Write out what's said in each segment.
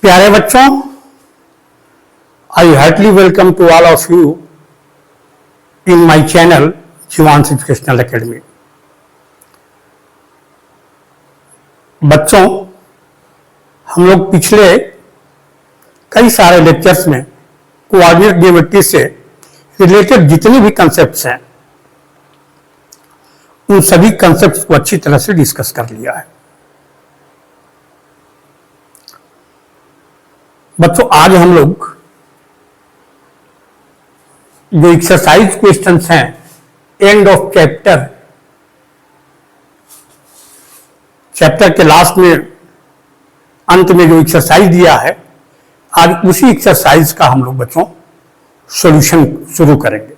प्यारे बच्चों, I heartly welcome to all of you in my channel Jeevansh educational academy. बच्चों, हम लोग पिछले कई सारे लेक्चर्स में कोऑर्डिनेट ज्योमेट्री से रिलेटेड जितने भी कंसेप्ट्स हैं उन सभी कंसेप्ट्स को अच्छी तरह से डिस्कस कर लिया है। बच्चों, आज हम लोग जो एक्सरसाइज क्वेश्चंस हैं एंड ऑफ चैप्टर के लास्ट में अंत में जो एक्सरसाइज दिया है, आज उसी एक्सरसाइज का हम लोग बच्चों सॉल्यूशन शुरू करेंगे।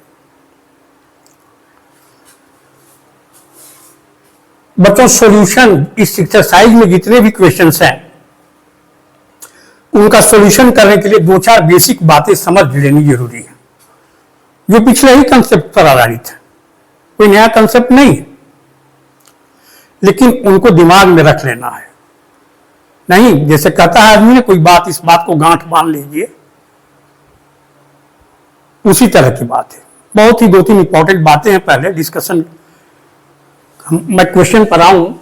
बच्चों, सॉल्यूशन इस एक्सरसाइज में जितने भी क्वेश्चंस हैं उनका सॉल्यूशन करने के लिए दो चार बेसिक बातें समझ लेनी जरूरी है, जो पिछले ही कंसेप्ट पर आधारित है। कोई नया कंसेप्ट नहीं है, लेकिन उनको दिमाग में रख लेना है। नहीं, जैसे कहता है आदमी ने कोई बात, इस बात को गांठ बांध लीजिए, उसी तरह की बात है। बहुत ही दो तीन इंपॉर्टेंट बातें हैं। पहले डिस्कशन मैं क्वेश्चन पर आऊं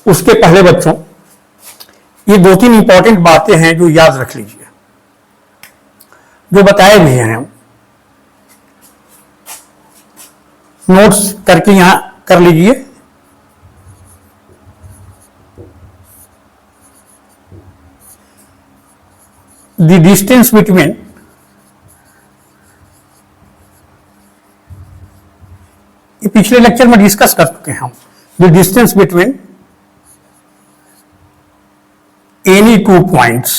उसके पहले बच्चों ये दो तीन इंपॉर्टेंट बातें हैं जो याद रख लीजिए, जो बताए भी हैं। नोट्स करके यहां कर लीजिए। द डिस्टेंस बिटवीन ये पिछले लेक्चर में डिस्कस कर चुके हैं हम। The distance between any two points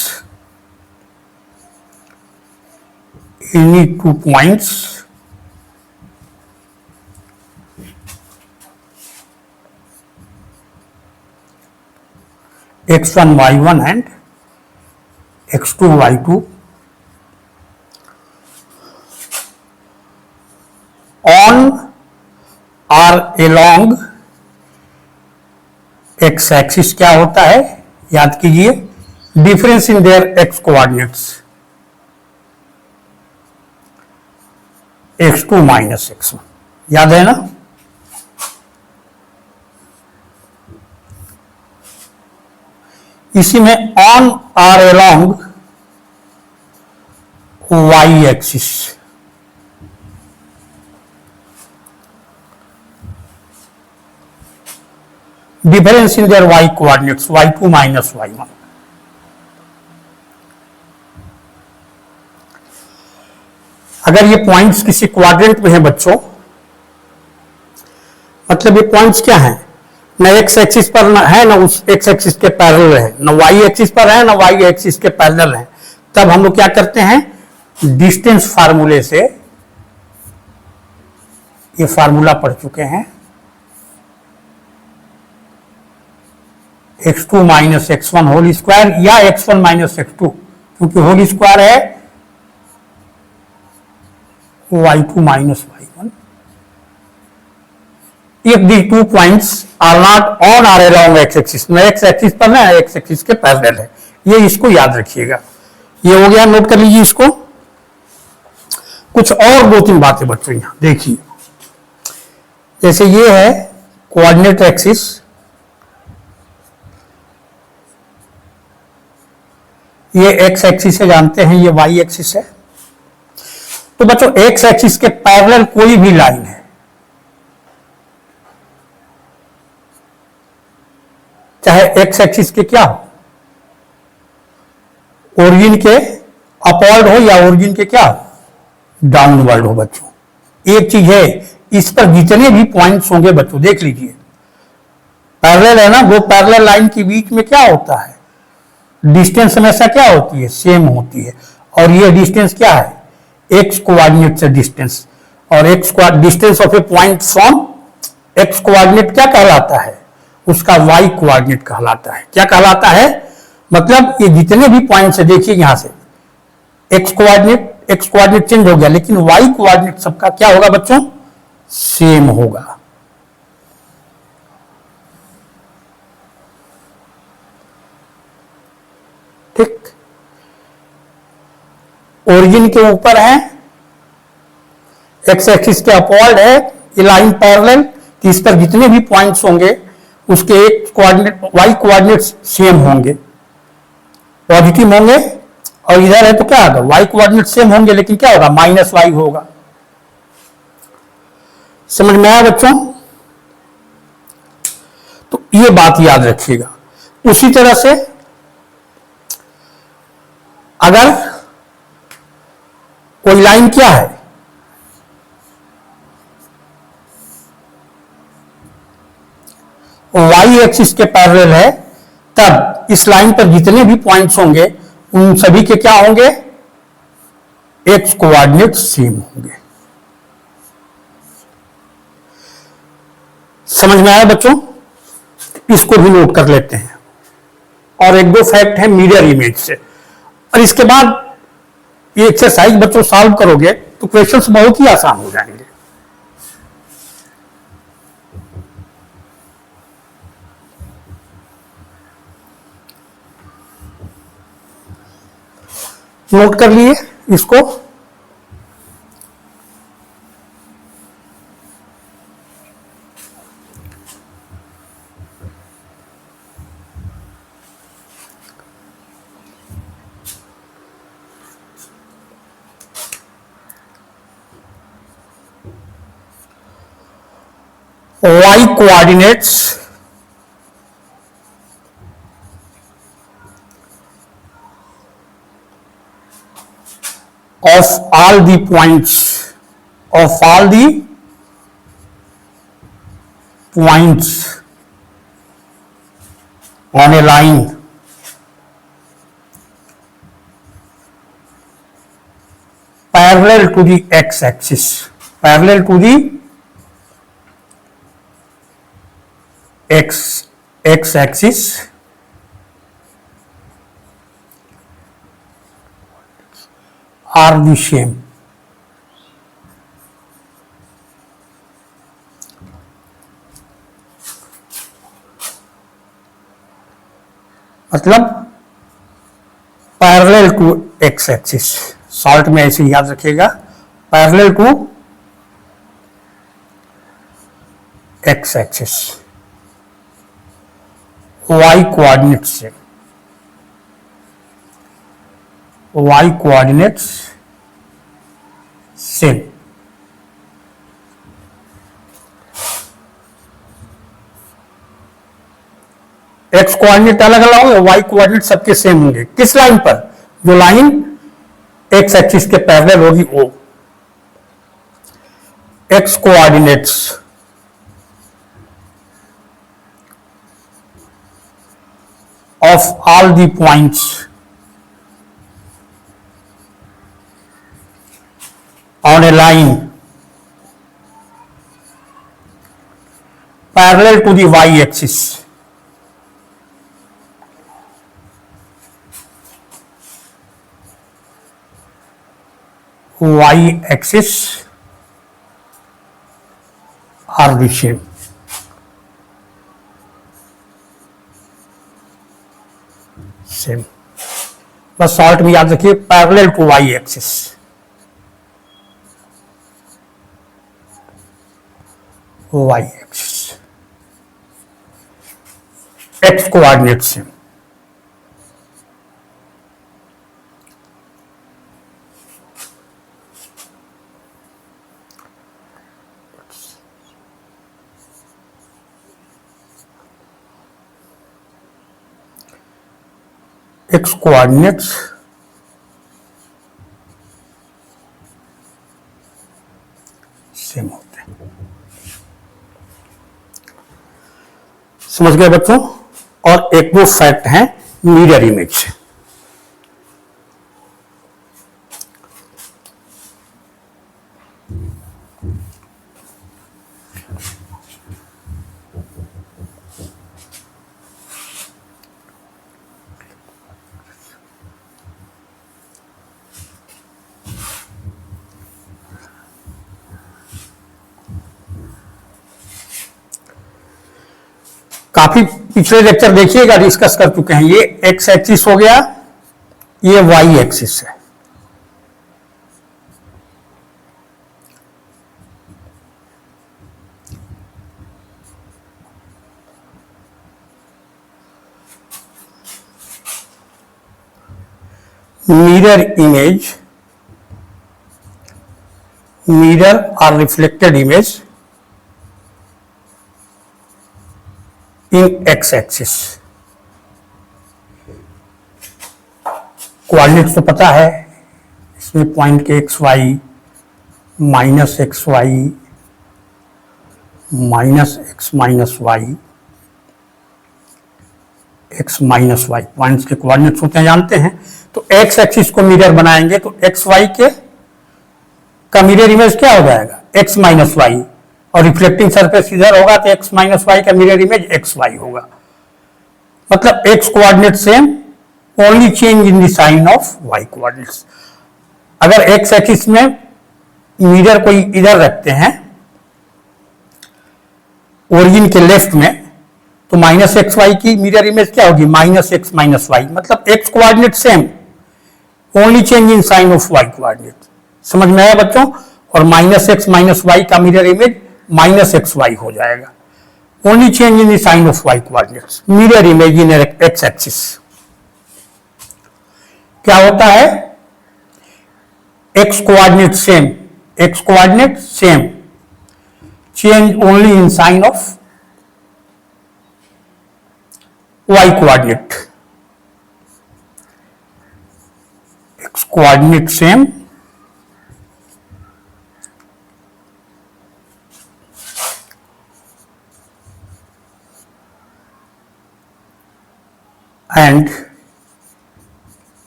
x1 y1 and x2 y2 on or along x axis क्या होता है, याद कीजिए, difference in their x coordinates x2 minus x1, याद है ना। इसी में ऑन और along y axis, difference in their y coordinates y2 minus y1। अगर ये पॉइंट्स किसी क्वाड्रेंट में हैं बच्चों, मतलब ये पॉइंट्स क्या हैं, न एक्स एक्सिस पर है ना उस एक्स एक्सिस के पैरेलल है, न वाई एक्सिस पर है ना वाई एक्सिस के पैरेलल है, तब हम लोग क्या करते हैं, डिस्टेंस फार्मूले से, ये फार्मूला पढ़ चुके हैं, x2 minus x1 whole square या x1 माइनस x2, क्योंकि होल स्क्वायर है y2 minus y1 if the two points are not on or along x axis, न x एक्सिस पर ना x एक्सिस के पैरेलल है। ये इसको याद रखिएगा। ये हो गया, नोट कर लीजिए इसको। कुछ और दो तीन बातें बच्चों यहां देखिए, जैसे ये है कोऑर्डिनेट एक्सिस, ये एक्स एक्सिस है, जानते हैं, ये वाई एक्सिस है। तो बच्चों एक्स एक्सिस के पैरेलल कोई भी लाइन है, चाहे एक्स एक्सिस के क्या हो, ओरिजिन के अपवर्ड हो या ओरिजिन के क्या हो, डाउनवर्ड हो। बच्चों एक चीज है, इस पर जितने भी पॉइंट्स होंगे बच्चों देख लीजिए, पैरेलल है ना, दो पैरेलल लाइन के बीच में क्या होता है, डिस्टेंस हमेशा क्या होती है, सेम होती है। और ये डिस्टेंस क्या है, एक्स कोऑर्डिनेट से डिस्टेंस, और x distance of A point from x coordinate क्या कहलाता है, उसका वाई कोऑर्डिनेट कहलाता है। क्या कहलाता है, मतलब ये जितने भी पॉइंट्स है, देखिए यहां से एक्स कोऑर्डिनेट चेंज हो गया, लेकिन वाई कोऑर्डिनेट सबका क्या होगा बच्चों, सेम होगा। ठीक, ओरिजिन के ऊपर है, एक्स एक्सिस के अपवर्ड है, ये लाइन पैरेलल, तो इस पर जितने भी पॉइंट्स होंगे उसके एक कोऑर्डिनेट वाई कोऑर्डिनेट सेम होंगे, पॉजिटिव होंगे। और इधर है तो क्या होगा, वाई कोऑर्डिनेट सेम होंगे, लेकिन क्या होगा, माइनस वाई होगा। समझ में आया बच्चों? तो ये बात याद रखिएगा। उसी तरह से अगर कोई लाइन क्या है, वाई एक्सिस के पैरेलल है, तब इस लाइन पर जितने भी पॉइंट्स होंगे उन सभी के क्या होंगे, एक्स कोऑर्डिनेट सेम होंगे। समझ में आया बच्चों? इसको भी नोट कर लेते हैं। और एक दो फैक्ट है मिरर इमेज से, और इसके बाद ये एक्सरसाइज बच्चों सॉल्व करोगे तो क्वेश्चंस बहुत ही आसान हो जाएंगे। नोट कर लिए इसको। Y coordinates of all the points on a line parallel to the x-axis, parallel to the x-axis are the same. मतलब parallel to X axis, short में ऐसे याद रखिएगा, parallel to X axis, Y coordinate से, Y coordinates same. X coordinate अलग अलग होंगे, Y coordinate सबके सेम होंगे। किस लाइन पर? जो लाइन एक्स एक्सिस के पैरेलल होगी वो। X coordinates of all the points on a line parallel to the y axis are the same. Same, बस शॉर्ट में याद रखिए, parallel to y axis. y axis, x coordinate same. x coordinates same होते हैं। समझ गए बच्चों? और एक वो फैक्ट है मिरर इमेज। काफी पिछले लेक्चर देखिएगा, डिस्कस कर चुके हैं। ये एक्स एक्सिस हो गया, ये वाई एक्सिस है। mirror image, mirror or reflected image in x axis। Coordinates तो पता है, इसमें पॉइंट के X Y, minus X Y, minus X minus Y, X minus Y, points के कोऑर्डिनेट्स होते हैं जानते हैं। तो एक्स एक्सिस को मिरर बनाएंगे तो एक्स वाई के का मिरर इमेज क्या हो जाएगा, एक्स माइनस वाई, और रिफ्लेक्टिंग सरफेस इधर होगा तो एक्स माइनस वाई का मिरर इमेज एक्स वाई होगा। मतलब X coordinate same, only change in the sign of Y coordinates. अगर एक्स एक्सिस में मिरर कोई इधर रखते हैं ओरिजिन के लेफ्ट में, तो माइनस एक्स वाई की मिरर इमेज क्या होगी, माइनस एक्स माइनस वाई। मतलब X coordinate same, only change in sign of Y coordinate. समझ में आया बच्चों? और माइनस एक्स माइनस वाई का mirror image minus X Y हो जाएगा, only change in the sign of Y coordinates, mirror image in X axis. क्या होता है, X coordinate same, X coordinate same, change only in sign of y coordinate, x coordinate same, and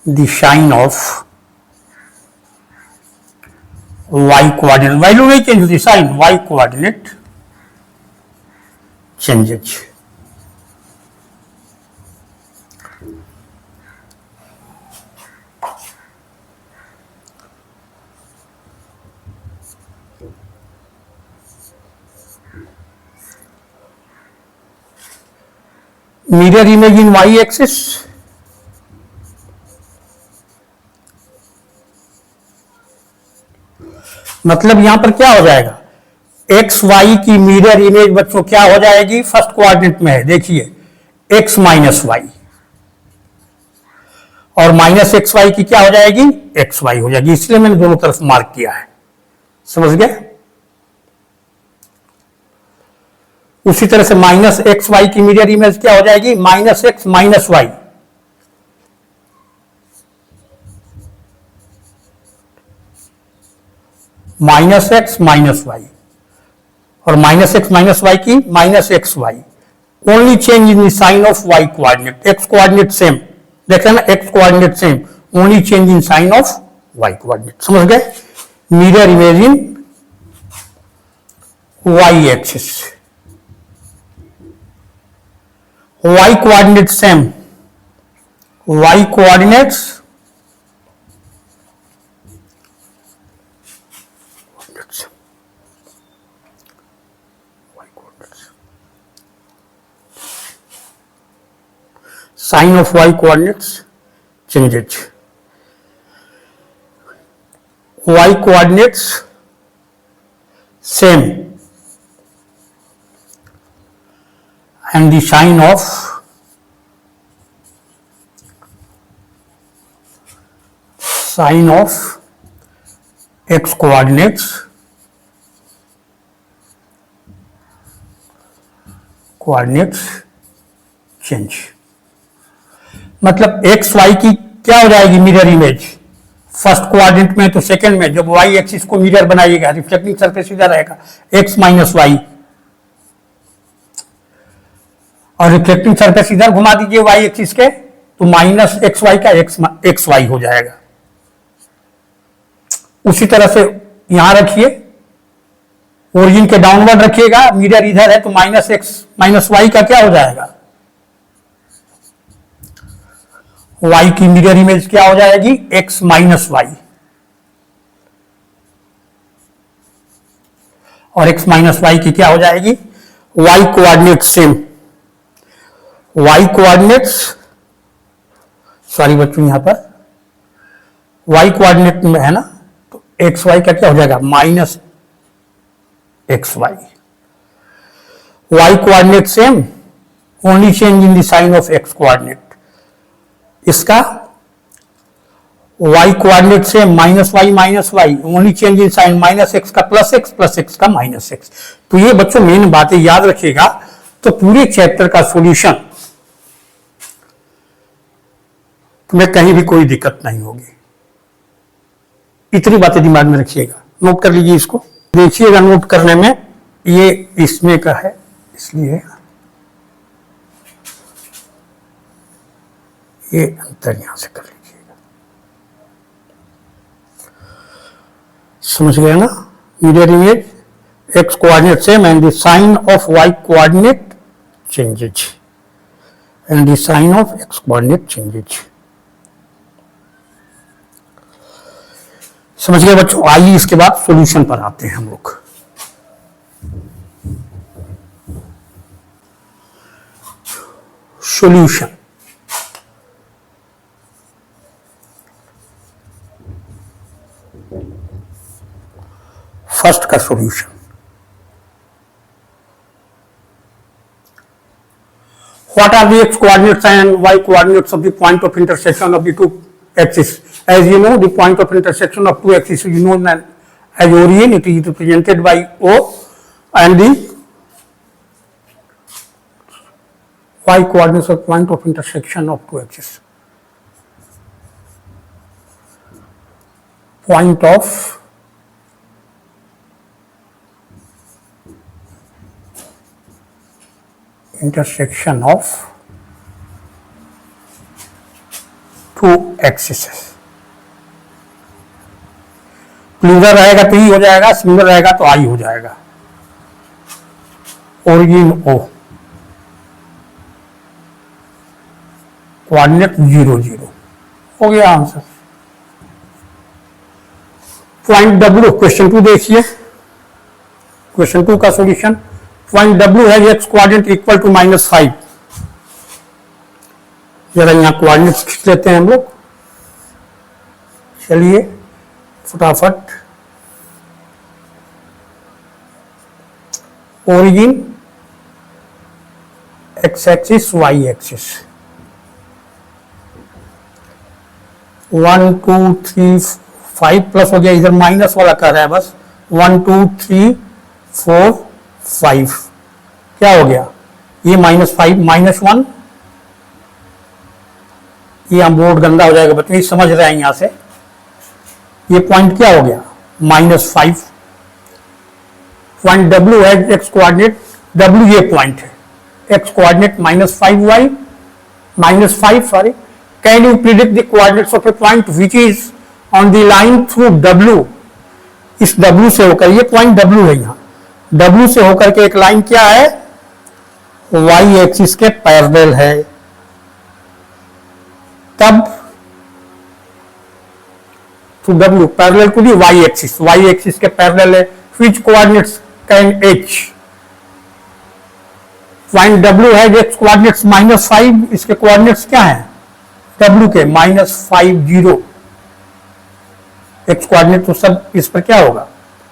the sign of y coordinate, value नहीं change होती, sign y coordinate changes। Mirror image in Y axis, मतलब यहां पर क्या हो जाएगा, X Y की mirror image बच्चों क्या हो जाएगी, फर्स्ट कोऑर्डिनेट में है, देखिए एक्स माइनस वाई, और माइनस एक्स वाई की क्या हो जाएगी, एक्स वाई हो जाएगी, इसलिए मैंने दोनों तरफ मार्क किया है। समझ गए? उसी तरह से माइनस एक्स वाई की मिरर इमेज क्या हो जाएगी, minus X minus Y, minus X minus Y, और माइनस एक्स माइनस वाई की minus X Y, only change in the sign of Y coordinate, X coordinate same, देखा ना, X coordinate same, only change in sign of Y coordinate. समझ गए? Mirror image in Y axis, y coordinate same, y coordinates sign of y coordinates changes, y coordinates same, and the sign of x coordinates change. मतलब x Y की क्या हो जाएगी mirror image, first coordinate में तो second में, जब Y axis को मिरर बनाइएगा रिफ्लेक्टिंग सरफेस इधर रहेगा, एक्स माइनस वाई, और रिफ्लेक्टिंग सरफेस इधर घुमा दीजिए वाई एक्सिस के, तो माइनस एक्स वाई का एक्स वाई हो जाएगा। उसी तरह से यहां रखिए, ओरिजिन के डाउनवर्ड रखिएगा, मिरर इधर है तो माइनस एक्स माइनस वाई का क्या हो जाएगा, वाई की मिरर इमेज क्या हो जाएगी, एक्स माइनस वाई, और एक्स माइनस वाई की क्या हो जाएगी, Y coordinate same, Y coordinates, sorry बच्चों यहां पर वाई कोऑर्डिनेट में है ना, तो एक्स वाई का क्या हो जाएगा, minus X Y, Y coordinate same, only change in the sign of X coordinate. इसका y कोऑर्डिनेट से minus Y, only change in sign minus X का प्लस एक्स का माइनस एक्स। तो ये बच्चों मेन बातें याद रखिएगा, तो पूरे चैप्टर का सॉल्यूशन तुम्हें कहीं भी कोई दिक्कत नहीं होगी। इतनी बातें दिमाग में रखिएगा, नोट कर लीजिए इसको। देखिएगा नोट करने में, ये इसमें का है इसलिए ये अंतर यहां से कर लीजिएगा। समझ गए ना? Mirror image X coordinate same and the sign of Y coordinate changes and the sign of X coordinate changes. समझ गए बच्चों? आइए इसके बाद सॉल्यूशन पर आते हैं हम लोग। सॉल्यूशन, फर्स्ट का solution, what are the X coordinates and Y coordinates of the point of intersection of the two axis? As you know, the point of intersection of two axes is known as origin. It is represented by O, and the y coordinates of point of intersection of two axes. Point of intersection of two axis. Plural रहेगा तो ई हो जाएगा, single रहेगा तो आई हो जाएगा। Origin ओ, coordinate 0 0, हो गया आंसर। पॉइंट डब्ल्यू, क्वेश्चन 2 देखिए, क्वेश्चन 2 का सॉल्यूशन। पॉइंट डब्ल्यू है एक्स कोऑर्डिनेट इक्वल टू -5। जरा यहां कोऑर्डिनेट्स खींच लेते हैं हम लोग। चलिए फटाफट, origin X axis Y axis, 1 2 3 5 plus हो गया, इधर माइनस वाला कर रहा है बस। 1 2 3 4 5 क्या हो गया? ये -5 -1, ये हम बोर्ड गंदा हो जाएगा बच्चों, ये समझ रहे हैं यहां से। ये पॉइंट क्या हो गया? -5। पॉइंट डब्ल्यू है एक्स कोऑर्डिनेट, डब्ल्यू ये पॉइंट है, X coordinate -5 sorry. Can you predict the coordinates of A point which is on the line through W? इस डब्ल्यू से होकर, ये पॉइंट डब्ल्यू है, यहां डब्ल्यू से होकर के एक लाइन क्या है? वाई एक्सिस के पैरेलल है। तब two W parallel to the Y axis के पैरेलल है। Which coordinates change? Point W है एक्स कोऑर्डिनेट्स -5, इसके कोऑर्डिनेट्स क्या हैं? डब्ल्यू के -5 0। एक्स कोऑर्डिनेट तो सब इस पर क्या होगा?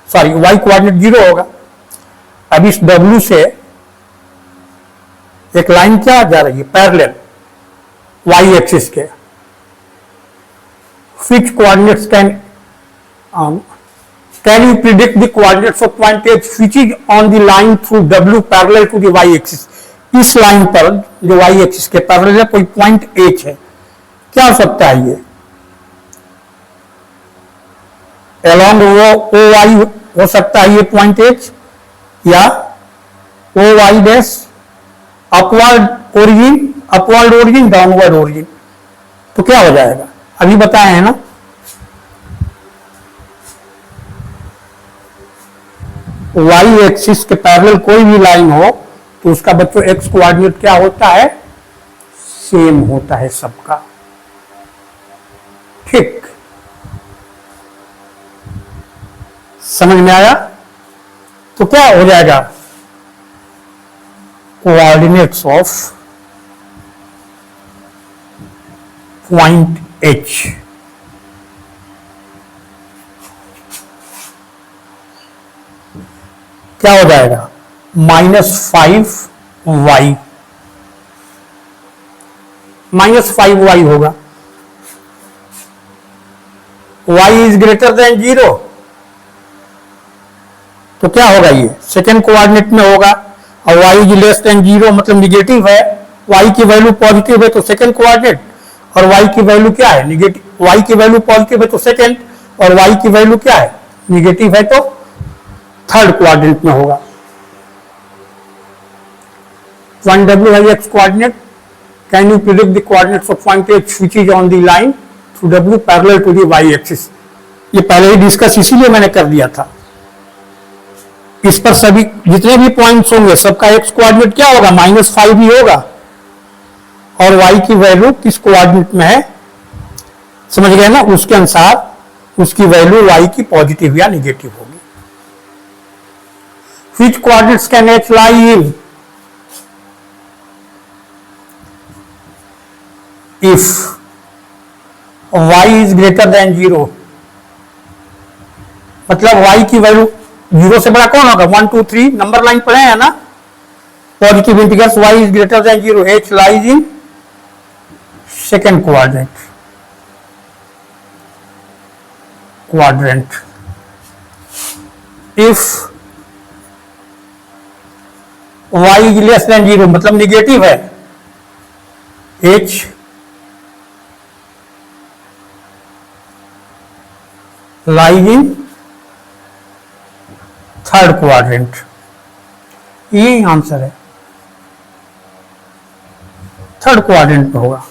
सॉरी, वाई कोऑर्डिनेट 0 होगा। अब इस डब्ल्यू से एक लाइन क्या जा रही है? पैरेलल वाई एक्सिस के। Which coordinates can you predict the coordinates of point H which is on the line through W parallel to the y axis? इस लाइन पर जो y एक्सिस के पैरेलल है कोई पॉइंट H है, क्या हो सकता है? ये along O y हो सकता है ये पॉइंट H, या O y dash upward origin downward origin. तो क्या हो जाएगा? अभी बताए हैं ना, वाई एक्सिस के पैरेलल कोई भी लाइन हो तो उसका बच्चों एक्स कोऑर्डिनेट क्या होता है? सेम होता है सबका। ठीक, समझ में आया? तो क्या हो जाएगा? कोऑर्डिनेट्स ऑफ पॉइंट H क्या हो जाएगा? -5y -5y होगा। y इज ग्रेटर देन 0, तो क्या होगा, ये सेकेंड कोऑर्डिनेट में होगा। और y इज लेस देन 0 मतलब निगेटिव है, y की वैल्यू पॉजिटिव है तो सेकेंड कोऑर्डिनेट, और y की वैल्यू क्या है, निगेटिव। y की वैल्यू पॉजिटिव है तो सेकेंड, और y की वैल्यू क्या है, निगेटिव है तो थर्ड कोऑर्डिनेट में होगा। Point W has x coordinate. Can you predict the coordinates of point H which is on the line through W parallel to the y axis? ये पहले ही डिस्कस इसीलिए मैंने कर दिया था। इस पर सभी जितने भी पॉइंट्स होंगे सबका x कोऑर्डिनेट क्या होगा, -5 ही होगा, और y की वैल्यू किस कोऑर्डिनेट में है, समझ गए ना, उसके अनुसार उसकी वैल्यू y की पॉजिटिव या निगेटिव होगी। Which coordinates can H lie in? If y is greater than 0, मतलब y की वैल्यू 0 से बड़ा कौन होगा, 1 2 3 नंबर लाइन पढ़े हैं ना, positive integers, y is greater than 0, h lies in second quadrant. If y is less than 0 मतलब निगेटिव है, h lies in third quadrant. ये आंसर है, थर्ड क्वाड्रेंट में होगा।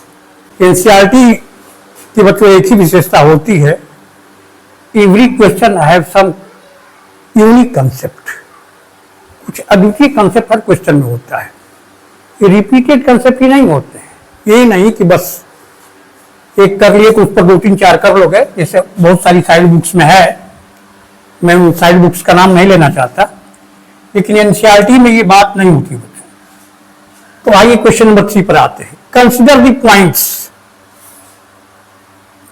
एनसीईआरटी की बच्चों एक ही विशेषता होती है, every question have some unique concept, कुछ अद्वितीय कंसेप्ट हर क्वेश्चन में होता है। ये रिपीटेड कंसेप्ट ही नहीं होते हैं, ये नहीं कि बस एक कर लिए तो उस पर 2 3 4 कर लोगे, जैसे बहुत सारी साइड बुक्स में है। मैं उन साइड बुक्स का नाम नहीं लेना चाहता, लेकिन एनसीईआरटी में ये बात नहीं होती बच्चों। तो आइए क्वेश्चन नंबर 3 पर आते हैं। Consider the points,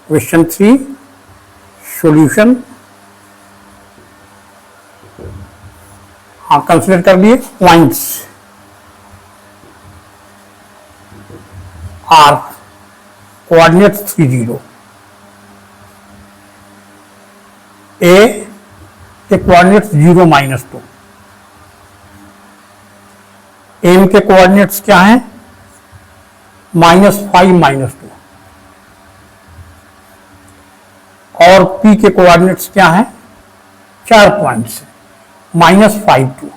question 3 solution. हाँ, कंसिडर कर लिए पॉइंट्स आर कोऑर्डिनेट 3 0, ए के कोऑर्डिनेट्स 0 -2, एम के कोऑर्डिनेट्स क्या हैं, -5 -2, और पी के कोऑर्डिनेट्स क्या हैं, 4 points, -5 2।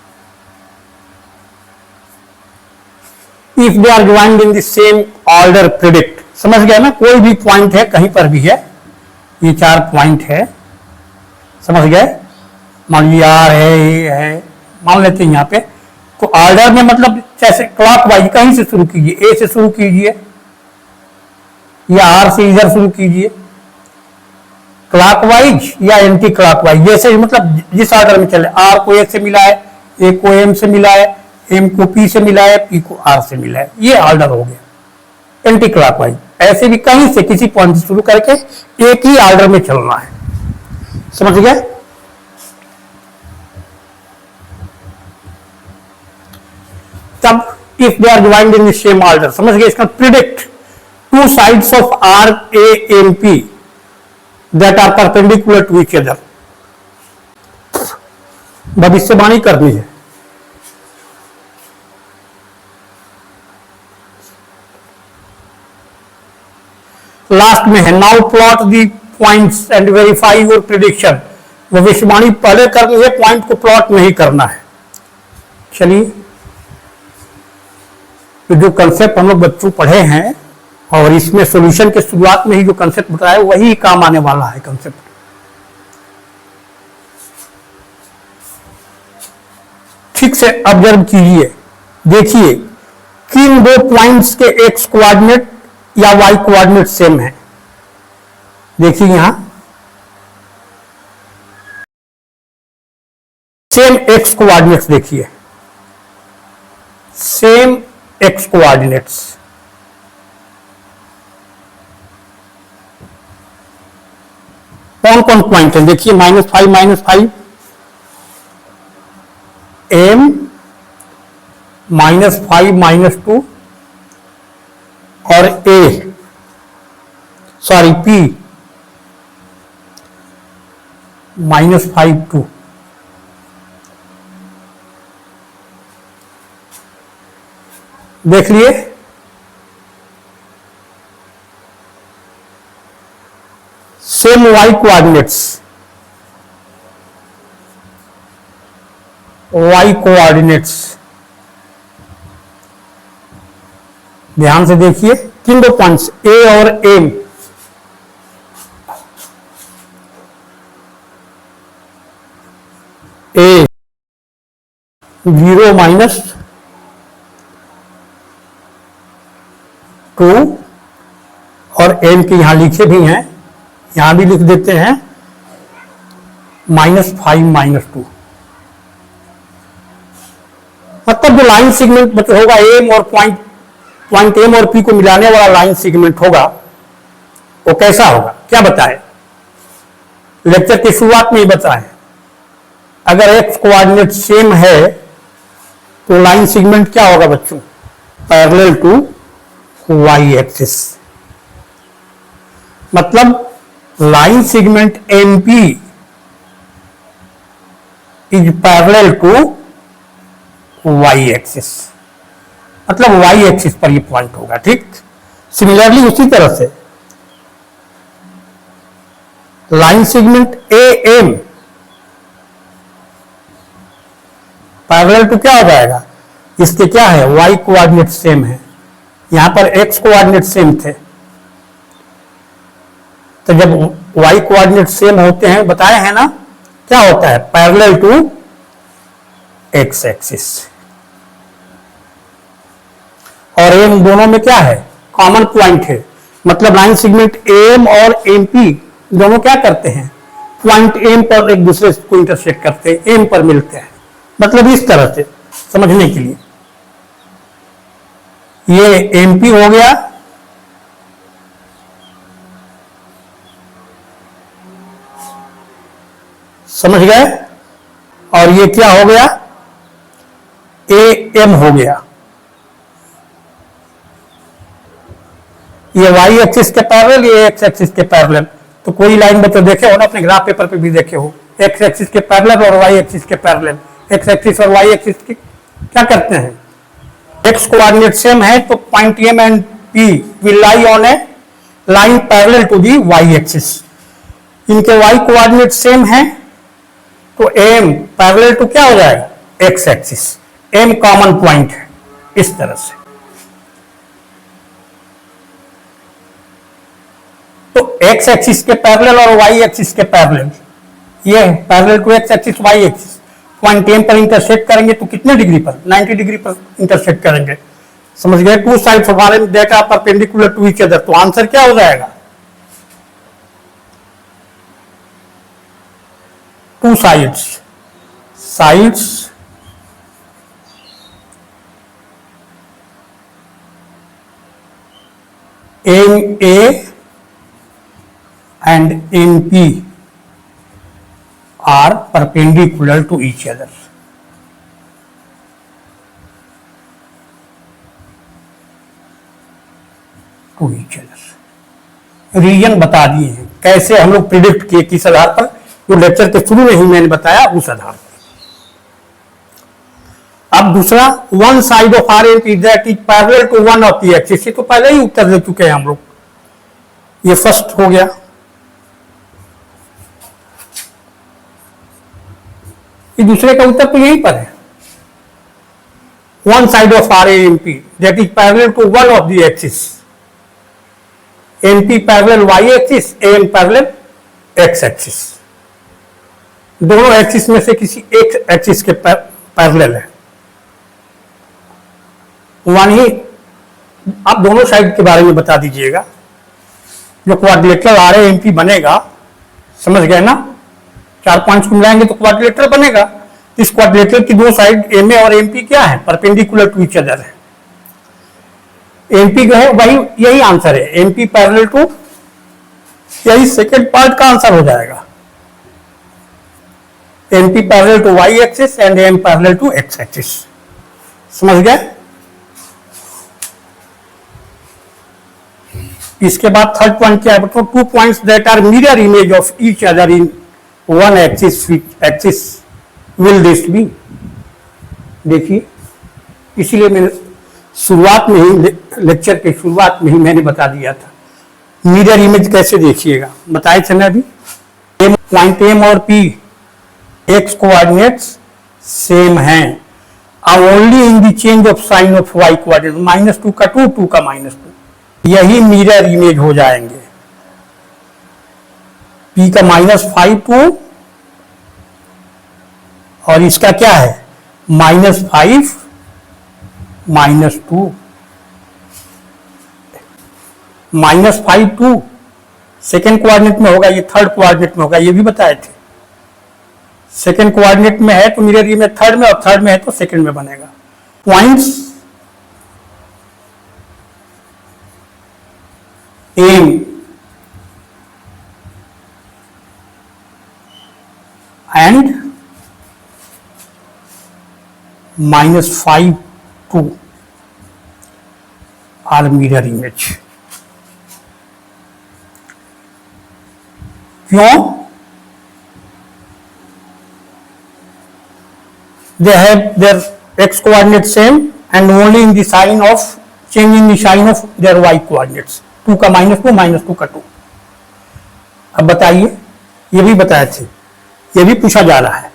If they are joined in the same order predict, समझ गया ना, कोई भी पॉइंट है कहीं पर भी है, ये 4 पॉइंट है, समझ गए। मान लीजिए आर है, ए है, मान लेते हैं यहाँ पे, तो ऑर्डर में मतलब जैसे क्लॉकवाइज कहीं से शुरू कीजिए, ए से शुरू कीजिए या आर से इधर शुरू कीजिए, क्लॉकवाइज या एंटी क्लॉकवाइज, जैसे मतलब जिस ऑर्डर में चले। आर को ए से मिला है, ए को एम से मिला है, एम को पी से मिला है, पी को आर से मिला है, ये ऑर्डर हो गया एंटी क्लॉकवाइज। ऐसे भी कहीं से किसी पॉइंट से शुरू करके एक ही ऑर्डर में चलना है, समझ गए। तब if they are joined in the same order, समझ गए। इसका predict 2 sides of R A M P that are perpendicular to each other, भविष्यवाणी करनी है। लास्ट में है now plot the points and verify your prediction, भविष्यवाणी पहले करनी है, पॉइंट को प्लॉट नहीं करना है। चलिए, तो जो कंसेप्ट हम लोग बच्चों पढ़े हैं और इसमें सॉल्यूशन के शुरुआत में ही जो कंसेप्ट बताया वही काम आने वाला है कंसेप्ट। ठीक से ऑब्जर्व कीजिए, देखिए किन 2 पॉइंट्स के एक्स कोऑर्डिनेट या वाई कोऑर्डिनेट सेम है। देखिए यहां सेम एक्स कोऑर्डिनेट्स, देखिए सेम एक्स कोऑर्डिनेट्स, कौन कौन पॉइंट है, देखिए -5 -5, एम, -5 -2 और P -5 2। देख लिए, सेम y कोऑर्डिनेट्स ध्यान से देखिए, किन दो पॉइंट्स A और M, A 0 -2 और M के यहां लिखे भी हैं, यहां भी लिख देते हैं -5 -2। मतलब जो लाइन सेगमेंट होगा एम और पॉइंट एम और पी को मिलाने वाला लाइन सेगमेंट होगा, वो कैसा होगा क्या बताए, लेक्चर की शुरुआत में ही बताए। अगर एक्स कोऑर्डिनेट सेम है तो लाइन सेगमेंट क्या होगा बच्चों, पैरेलल टू वाई एक्सिस। मतलब line segment M P is parallel to Y axis, मतलब वाई एक्सिस पर ये पॉइंट होगा। ठीक, सिमिलरली उसी तरह से line segment A M parallel to क्या हो जाएगा, इसके क्या है, वाई कोऑर्डिनेट सेम है, यहां पर एक्स कोऑर्डिनेट सेम थे, तो जब वाई कोऑर्डिनेट सेम होते हैं बताए हैं ना, क्या होता है, पैरेलल टू एक्स एक्सिस। और एम दोनों में क्या है, कॉमन पॉइंट है, मतलब लाइन सेगमेंट एम और एम पी दोनों क्या करते हैं, पॉइंट एम पर एक दूसरे को इंटरसेक्ट करते हैं, एम पर मिलते हैं। मतलब इस तरह से समझने के लिए ये एम पी हो गया, समझ गए, और ये क्या हो गया, ए एम हो गया। ये वाई एक्सिस के पैरेलल, ये एक्स एक्सिस के पैरेलल। तो कोई लाइन बच्चों देखे हो ना, अपने ग्राफ पेपर पे भी देखे हो, एक्स एक्सिस के पैरेलल और वाई एक्सिस के पैरेलल। एक्स एक्सिस और वाई एक्सिस की क्या करते हैं, एक्स कोऑर्डिनेट सेम है तो point M and P will lie on a line parallel to the Y axis. इनके वाई कोऑर्डिनेट सेम है तो एम पैरेलल टू क्या हो जाएगा, X axis, M common point है, इस तरह से। तो एक्स एक्सिस के पैरेलल और वाई एक्सिस के पैरेलल, ये parallel to X axis Y axis, point M पर इंटरसेक्ट करेंगे तो कितने डिग्री पर, 90 डिग्री पर इंटरसेक्ट करेंगे। समझ गए, two sides of R that are perpendicular to each other. तो आंसर क्या हो जाएगा, two sides M A and NP are perpendicular to each other. Reason बता दिए हैं, कैसे हम लोग प्रिडिक्ट किए, किस आधार पर, जो लेक्चर के शुरू में ही मैंने बताया उस आधार पर। अब दूसरा, one side of R N is that is parallel to one of the axis, ये तो पहले ही उत्तर दे चुके हैं हम लोग, ये फर्स्ट हो गया। ये दूसरे का उत्तर तो यहीं पर है, one side of R M P that is parallel to one of the axis, M P parallel Y axis, M parallel X axis, दोनों एक्सिस में से किसी एक एक्सिस के पैरेलल है। वन ही, आप दोनों साइड के बारे में बता दीजिएगा, जो quadrilateral R A M P बनेगा, समझ गए ना, चार पॉइंट्स को मिलाएंगे तो क्वाड्रिलेटरल बनेगा। इस क्वाड्रिलेटरल की दो साइड एम ए और एम पी क्या है, परपेंडिकुलर टू ईच अदर है। एम पी जो है वही, यही आंसर है, एम पी पैरेलल टू, यही सेकेंड पार्ट का आंसर हो जाएगा, M P parallel to Y axis and M parallel to X axis. समझ गए। इसके बाद थर्ड पॉइंट क्या है बच्चों, 2 points that are mirror image of each other in one axis will this be. देखिए, इसीलिए मैंने शुरुआत में ही, लेक्चर के शुरुआत में ही मैंने बता दिया था मिरर इमेज कैसे देखिएगा, बताए थे ना अभी। पॉइंट एम और पी एक्स कोऑर्डिनेट्स सेम हैं, अब only in the change of sign of Y coordinate, -2 का 2, 2 का -2, यही मिरर इमेज हो जाएंगे। पी का -5 2 और इसका क्या है -5 -2, -5 2 सेकेंड कोऑर्डिनेट में होगा, ये थर्ड कोऑर्डिनेट में होगा, ये भी बताए थे। सेकेंड कोऑर्डिनेट में है तो मिरर इमेज थर्ड में, और थर्ड में है तो सेकेंड में बनेगा। Points M and -5 2 are mirror image. क्यों? They have their x coordinate same and only in the sign of changing the sign of their y coordinates, 2 का -2 -2 का 2। अब बताइए, ये भी बताए थे, ये भी पूछा जा रहा है।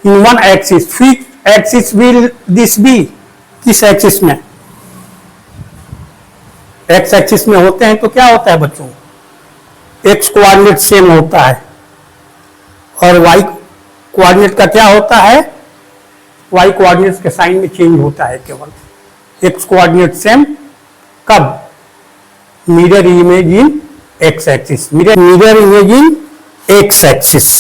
In one axis, which axis will this be, किस एक्सिस में? एक्स एक्सिस में होते हैं तो क्या होता है बच्चों, एक्स कोऑर्डिनेट सेम होता है, और वाई कोऑर्डिनेट का क्या होता है, वाई कोऑर्डिनेट के साइन में चेंज होता है केवल। एक्स कोऑर्डिनेट सेम कब? Mirror image in X axis, mirror image in X axis.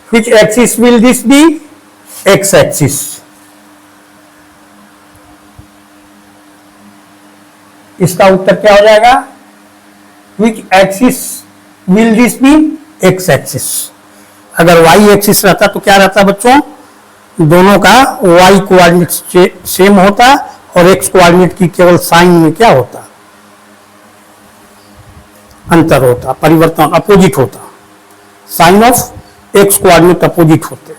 Which axis will this be? X axis. इसका उत्तर क्या हो जाएगा? Which axis will this be? X axis. अगर y एक्सिस रहता तो क्या रहता बच्चों, दोनों का y कोऑर्डिनेट सेम होता और x कोऑर्डिनेट की केवल साइन में क्या होता, अंतर होता, परिवर्तन, अपोजिट होता। Sign of X coordinate opposite होते।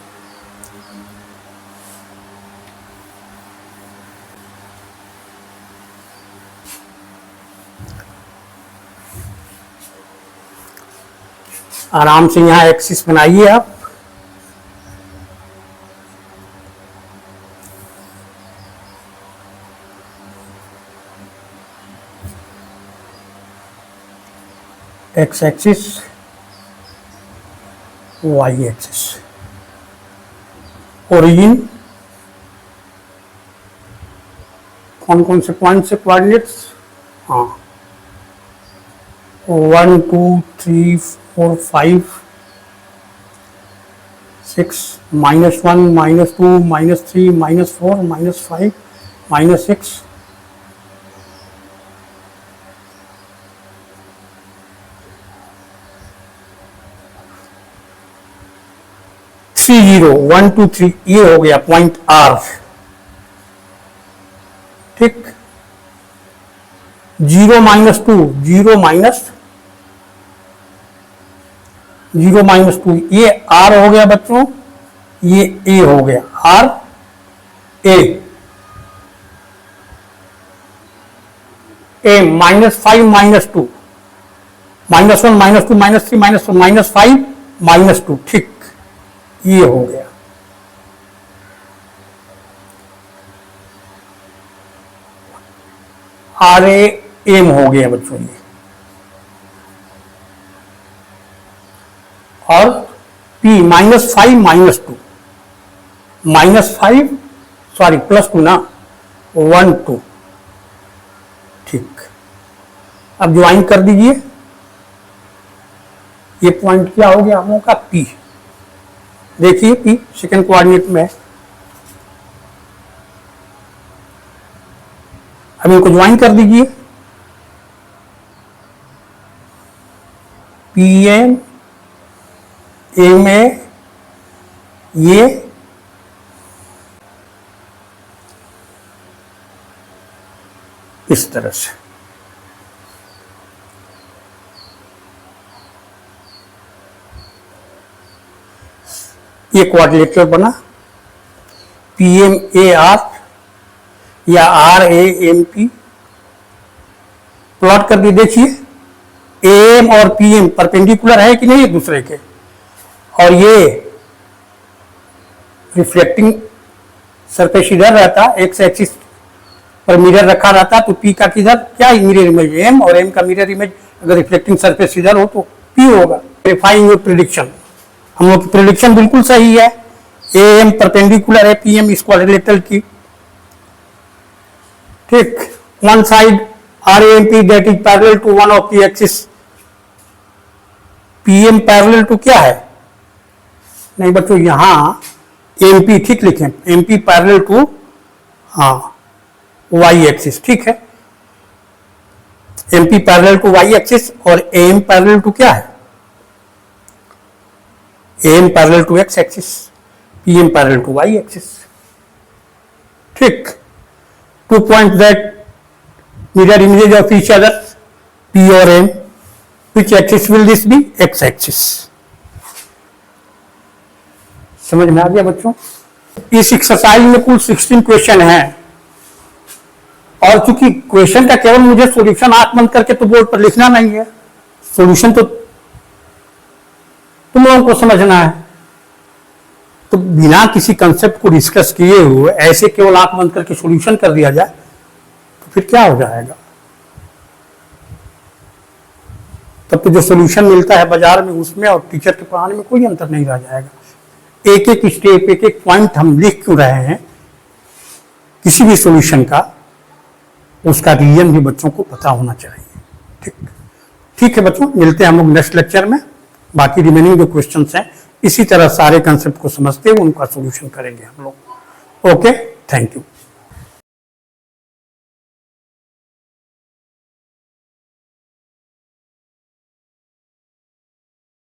आराम से यहां एक्सिस बनाइए आप। X axis, Y axis, origin, कौन कौन से पॉइंट से कोऑर्डिनेट्स, हाँ 1 2 3 4 5 6, -1 -2 -3 -4 -5 -6, 3 0 1 2 3, ये हो गया पॉइंट आर। ठीक, 0 -2 0 -2, ये आर हो गया बच्चों, ये ए हो गया, आर ए। ए -5 -2, -1 -2 -3 -4 -5 -2, ठीक, ये हो गया। आर ए एम हो गया बच्चों ये, और पी -5 -2 -5 सॉरी +2 ना, 1 2, ठीक। अब ज्वाइन कर दीजिए, ये पॉइंट क्या हो गया हम लोगों का, पी। देखिए पी सेकेंड कोऑर्डिनेट में है, अब इनको ज्वाइन कर दीजिए, पी एम एम ए ये इस तरह से। ये क्वाड्रिलेटरल बना, PMAR या RAMP प्लॉट कर दी। देखिए AM और PM परपेंडिकुलर है कि नहीं एक दूसरे के, और ये रिफ्लेक्टिंग सरफेस इधर रहता, एक्स एक्सिस पर मिरर रखा रहता, तो P का किधर क्या मिरर इमेज M, और M का मिरर इमेज अगर रिफ्लेक्टिंग सरफेस इधर हो तो P होगा। वेरीफाइंग योर प्रिडिक्शन, हम लोग की प्रिडिक्शन बिल्कुल सही है। AM परपेंडिकुलर है PM इस क्वाड्रिलेटरल की, ठीक। One side RAMP that is parallel to one of the axis, PM parallel to क्या है, नहीं बच्चों यहां MP ठीक लिखें, MP पैरेलल टू हाँ Y एक्सिस, ठीक है। MP parallel to Y axis और AM पैरेलल टू क्या है, AM parallel to X axis, PM parallel to Y axis, ठीक। 2 points that mirror images of each other, P और M, which axis will this be? X axis। समझ में आ गया बच्चों। इस एक्सरसाइज में कुल 16 क्वेश्चन हैं, और चूंकि क्वेश्चन का केवल मुझे सॉल्यूशन आंख बंद करके तो बोर्ड पर लिखना नहीं है, सॉल्यूशन तो तुम लोगों को समझना है। तो बिना किसी कंसेप्ट को डिस्कस किए हुए ऐसे केवल आंख बंद करके सॉल्यूशन कर दिया जाए तो फिर क्या हो जाएगा। तब तो जो सॉल्यूशन मिलता है बाजार में उसमें और टीचर के पढ़ाने में कोई अंतर नहीं रह जाएगा। एक एक स्टेप, एक एक पॉइंट हम लिख क्यों रहे हैं किसी भी सॉल्यूशन का, उसका रीजन भी बच्चों को पता होना चाहिए। ठीक ठीक है बच्चों, मिलते हैं हम लोग नेक्स्ट लेक्चर में। बाकी रिमेनिंग जो क्वेश्चंस हैं इसी तरह सारे कंसेप्ट को समझते हुए उनका सॉल्यूशन करेंगे हम लोग। Okay, thank you.